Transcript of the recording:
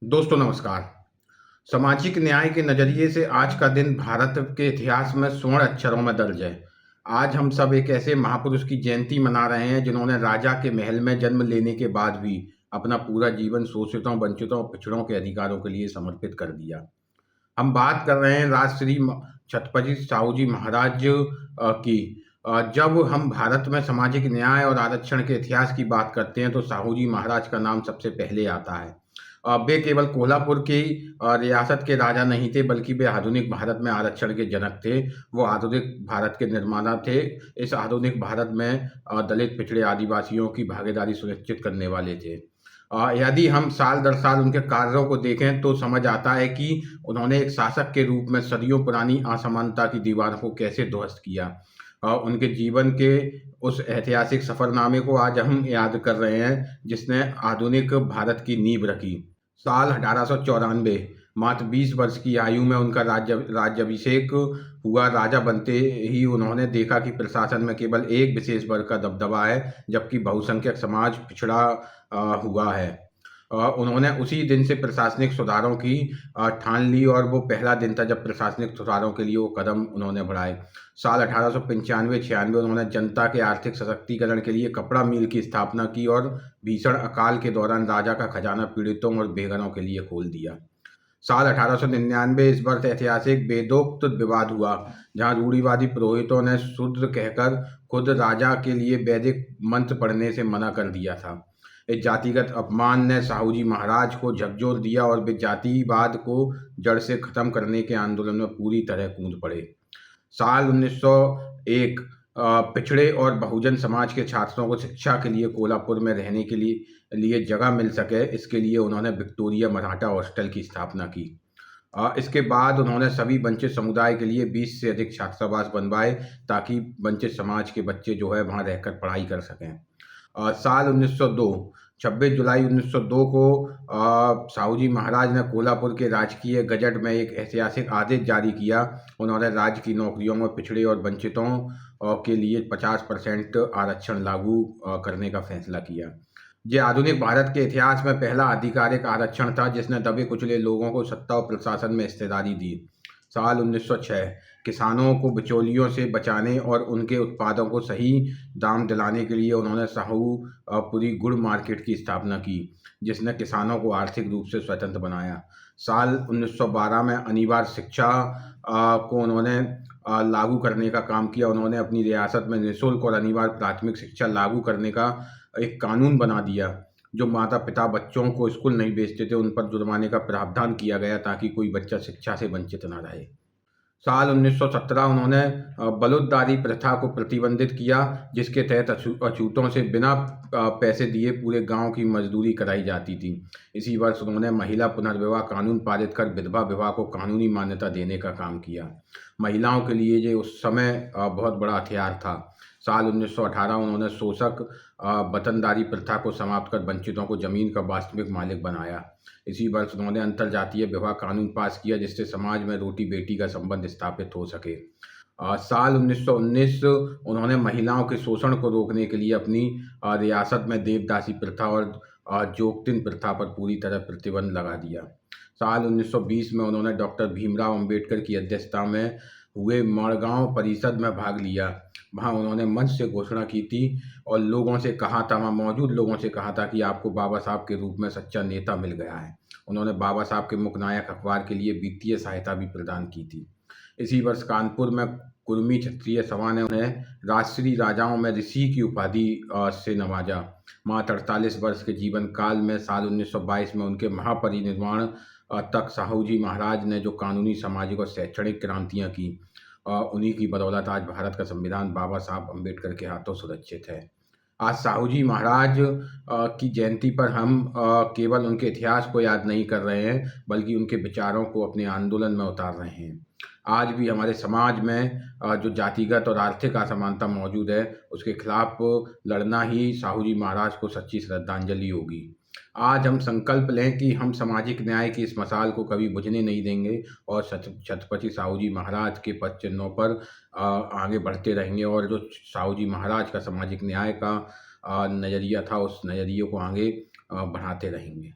दोस्तों नमस्कार। सामाजिक न्याय के नज़रिए से आज का दिन भारत के इतिहास में स्वर्ण अक्षरों में दर्ज है। आज हम सब एक ऐसे महापुरुष की जयंती मना रहे हैं जिन्होंने राजा के महल में जन्म लेने के बाद भी अपना पूरा जीवन शोषितों, वंचितों और पिछड़ों के अधिकारों के लिए समर्पित कर दिया। हम बात कर रहे हैं राजश्री छत्रपति साहू जी महाराज की। जब हम भारत में सामाजिक न्याय और आरक्षण के इतिहास की बात करते हैं तो साहू जी महाराज का नाम सबसे पहले आता है। वे केवल कोल्हापुर की रियासत के राजा नहीं थे, बल्कि वे आधुनिक भारत में आरक्षण के जनक थे। वो आधुनिक भारत के निर्माता थे। इस आधुनिक भारत में दलित, पिछड़े, आदिवासियों की भागीदारी सुनिश्चित करने वाले थे। यदि हम साल दर साल उनके कार्यों को देखें तो समझ आता है कि उन्होंने एक शासक के रूप में सदियों पुरानी असमानता की दीवार को कैसे ध्वस्त किया। उनके जीवन के उस ऐतिहासिक सफ़रनामे को आज हम याद कर रहे हैं, जिसने आधुनिक भारत की नींव रखी। साल 1894, मात्र 20 वर्ष की आयु में उनका राज्याभिषेक हुआ। राजा बनते ही उन्होंने देखा कि प्रशासन में केवल एक विशेष वर्ग का दबदबा है, जबकि बहुसंख्यक समाज पिछड़ा हुआ है। उन्होंने उसी दिन से प्रशासनिक सुधारों की ठान ली और वो पहला दिन था जब प्रशासनिक सुधारों के लिए वो कदम उन्होंने बढ़ाए। साल 1895-96 उन्होंने जनता के आर्थिक सशक्तिकरण के लिए कपड़ा मिल की स्थापना की और भीषण अकाल के दौरान राजा का खजाना पीड़ितों और बेघरों के लिए खोल दिया। साल 1899 इस वर्ष ऐतिहासिक वेदोक्त विवाद हुआ, जहां रूढ़िवादी पुरोहितों ने शूद्र कहकर खुद राजा के लिए वैदिक मंत्र पढ़ने से मना कर दिया था। इस जातिगत अपमान ने साहू जी महाराज को झकझोर दिया और वे जातिवाद को जड़ से खत्म करने के आंदोलन में पूरी तरह कूद पड़े। साल 1901 पिछड़े और बहुजन समाज के छात्रों को शिक्षा के लिए कोल्हापुर में रहने के लिए जगह मिल सके, इसके लिए उन्होंने विक्टोरिया मराठा हॉस्टल की स्थापना की। इसके बाद उन्होंने सभी वंचित समुदाय के लिए 20 से अधिक छात्रावास बनवाए, ताकि वंचित समाज के बच्चे जो है वहाँ रहकर पढ़ाई कर सकें। साल 1902 26 जुलाई 1902 को साहू जी महाराज ने कोल्हापुर के राजकीय गजट में एक ऐतिहासिक आदेश जारी किया। उन्होंने राज्य की नौकरियों में पिछड़े और वंचितों के लिए 50% आरक्षण लागू करने का फैसला किया। ये आधुनिक भारत के इतिहास में पहला आधिकारिक आरक्षण था जिसने दबे कुचले लोगों को सत्ता और प्रशासन में हिस्सेदारी दी। साल 1906 किसानों को बिचौलियों से बचाने और उनके उत्पादों को सही दाम दिलाने के लिए उन्होंने साहूपुरी गुड़ मार्केट की स्थापना की, जिसने किसानों को आर्थिक रूप से स्वतंत्र बनाया। साल 1912 में अनिवार्य शिक्षा को उन्होंने लागू करने का काम किया। उन्होंने अपनी रियासत में निःशुल्क और अनिवार्य प्राथमिक शिक्षा लागू करने का एक कानून बना दिया। जो माता पिता बच्चों को स्कूल नहीं भेजते थे उन पर जुर्माने का प्रावधान किया गया, ताकि कोई बच्चा शिक्षा से वंचित न रहे। साल 1917 उन्होंने बलुतदारी प्रथा को प्रतिबंधित किया, जिसके तहत अछूतों से बिना पैसे दिए पूरे गांव की मजदूरी कराई जाती थी। इसी वर्ष उन्होंने महिला पुनर्विवाह कानून पारित कर विधवा विवाह को कानूनी मान्यता देने का काम किया। महिलाओं के लिए ये उस समय बहुत बड़ा हथियार था। साल 1918 उन्होंने शोषक वतनदारी प्रथा को समाप्त कर वंचितों को जमीन का वास्तविक मालिक बनाया। इसी वर्ष उन्होंने अंतर्जातीय विवाह कानून पास किया, जिससे समाज में रोटी बेटी का संबंध स्थापित हो सके। साल 1919 उन्होंने महिलाओं के शोषण को रोकने के लिए अपनी रियासत में देवदासी प्रथा और जोगतिन प्रथा पर पूरी तरह प्रतिबंध लगा दिया। साल 1920 में उन्होंने डॉक्टर भीमराव अंबेडकर की अध्यक्षता में हुए मड़गांव परिषद में भाग लिया। वहाँ उन्होंने मंच से घोषणा की थी और लोगों से कहा था, वहाँ मौजूद लोगों से कहा था कि आपको बाबा साहब के रूप में सच्चा नेता मिल गया है। उन्होंने बाबा साहब के मुकनायक अखबार के लिए वित्तीय सहायता भी प्रदान की थी। इसी वर्ष कानपुर में कुर्मी क्षत्रिय सभा ने उन्हें राजश्री राजाओं में ऋषि की उपाधि से नवाजा। मात्र 48 वर्ष के जीवन काल में साल 1922 में उनके महापरिनिर्वाण तक साहू जी महाराज ने जो कानूनी, सामाजिक और शैक्षणिक क्रांतियाँ की, उन्हीं की बदौलत आज भारत का संविधान बाबा साहब अम्बेडकर के हाथों सुरक्षित है। आज साहू जी महाराज की जयंती पर हम केवल उनके इतिहास को याद नहीं कर रहे हैं, बल्कि उनके विचारों को अपने आंदोलन में उतार रहे हैं। आज भी हमारे समाज में जो जातिगत और आर्थिक असमानता मौजूद है, उसके खिलाफ लड़ना ही साहू जी महाराज को सच्ची श्रद्धांजलि होगी। आज हम संकल्प लें कि हम सामाजिक न्याय की इस मशाल को कभी बुझने नहीं देंगे और छत्रपति साहू जी महाराज के पद चिन्हों पर आगे बढ़ते रहेंगे और जो साहू जी महाराज का सामाजिक न्याय का नज़रिया था, उस नज़रिए को आगे बढ़ाते रहेंगे।